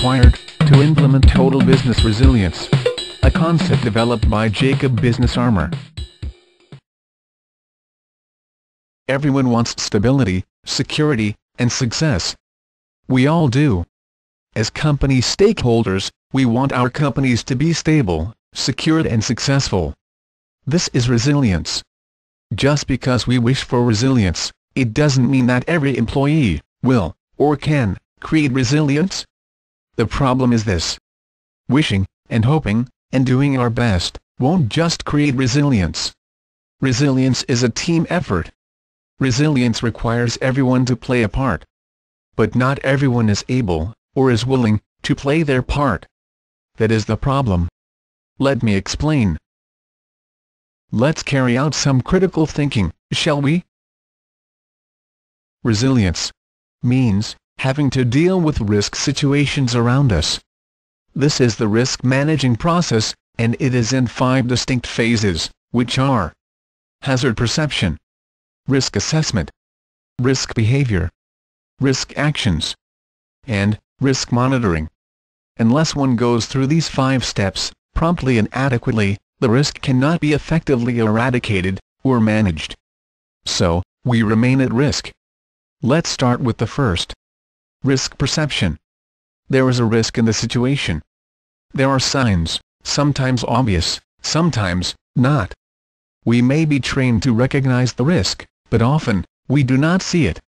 required to implement total business resilience, a concept developed by Jacob Business Armour. Everyone wants stability, security, and success. We all do. As company stakeholders, we want our companies to be stable, secured and successful. This is resilience. Just because we wish for resilience, it doesn't mean that every employee will, or can, create resilience. The problem is this: wishing, and hoping, and doing our best, won't just create resilience. Resilience is a team effort. Resilience requires everyone to play a part. But not everyone is able, or is willing, to play their part. That is the problem. Let me explain. Let's carry out some critical thinking, shall we? Resilience means having to deal with risk situations around us. This is the risk managing process, and it is in 5 distinct phases, which are: hazard perception, risk assessment, risk behavior, risk actions, and risk monitoring. Unless one goes through these 5 steps promptly and adequately, the risk cannot be effectively eradicated or managed. So, we remain at risk. Let's start with the first. Risk perception. There is a risk in the situation. There are signs, sometimes obvious, sometimes not. We may be trained to recognize the risk, but often, we do not see it.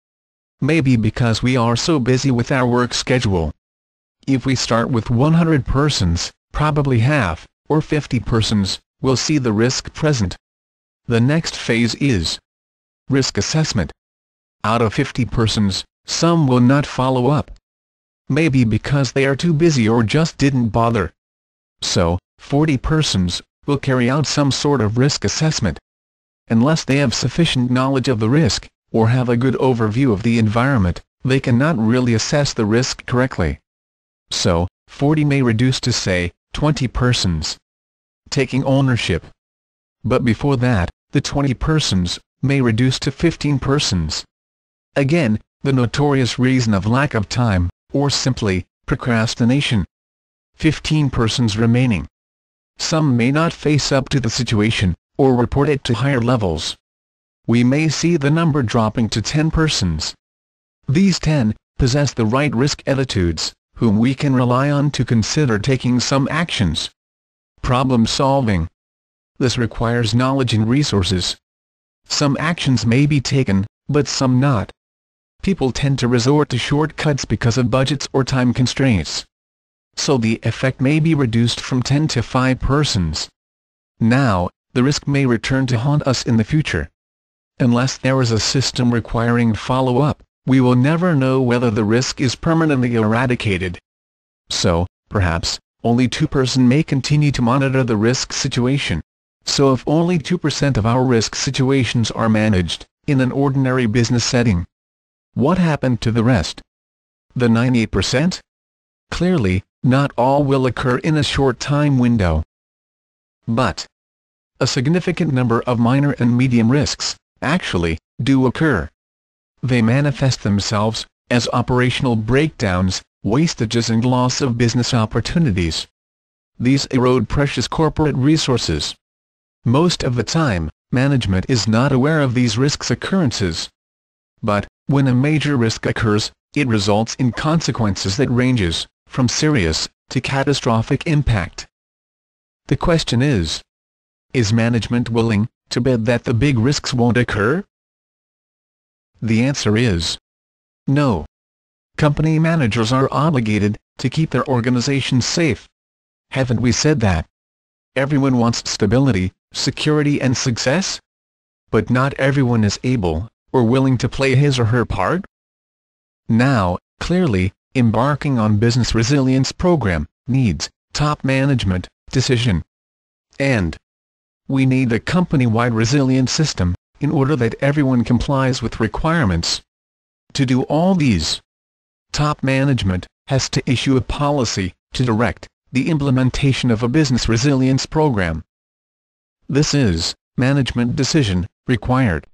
Maybe because we are so busy with our work schedule. If we start with 100 persons, probably half, or 50 persons, will see the risk present. The next phase is risk assessment. Out of 50 persons, some will not follow up. Maybe because they are too busy or just didn't bother. So, 40 persons will carry out some sort of risk assessment. Unless they have sufficient knowledge of the risk, or have a good overview of the environment, they cannot really assess the risk correctly. So, 40 may reduce to say, 20 persons. Taking ownership. But before that, the 20 persons may reduce to 15 persons. Again, the notorious reason of lack of time, or simply, procrastination. 15 persons remaining. Some may not face up to the situation, or report it to higher levels. We may see the number dropping to 10 persons. These 10 possess the right risk attitudes, whom we can rely on to consider taking some actions. Problem solving. This requires knowledge and resources. Some actions may be taken, but some not. People tend to resort to shortcuts because of budgets or time constraints. So the effect may be reduced from 10 to 5 persons. Now, the risk may return to haunt us in the future. Unless there is a system requiring follow-up, we will never know whether the risk is permanently eradicated. So, perhaps, only 2% may continue to monitor the risk situation. So if only 2% of our risk situations are managed, in an ordinary business setting, what happened to the rest? The 98%? Clearly, not all will occur in a short time window. But a significant number of minor and medium risks, actually, do occur. They manifest themselves as operational breakdowns, wastages and loss of business opportunities. These erode precious corporate resources. Most of the time, management is not aware of these risks occurrences. But, when a major risk occurs, it results in consequences that ranges from serious to catastrophic impact. The question is management willing to bet that the big risks won't occur? The answer is no. Company managers are obligated to keep their organizations safe. Haven't we said that? Everyone wants stability, security and success? But not everyone is able, or willing to play his or her part? Now, clearly, embarking on business resilience program needs top management decision. And we need a company-wide resilience system, in order that everyone complies with requirements. To do all these, top management has to issue a policy to direct the implementation of a business resilience program. This is management decision required.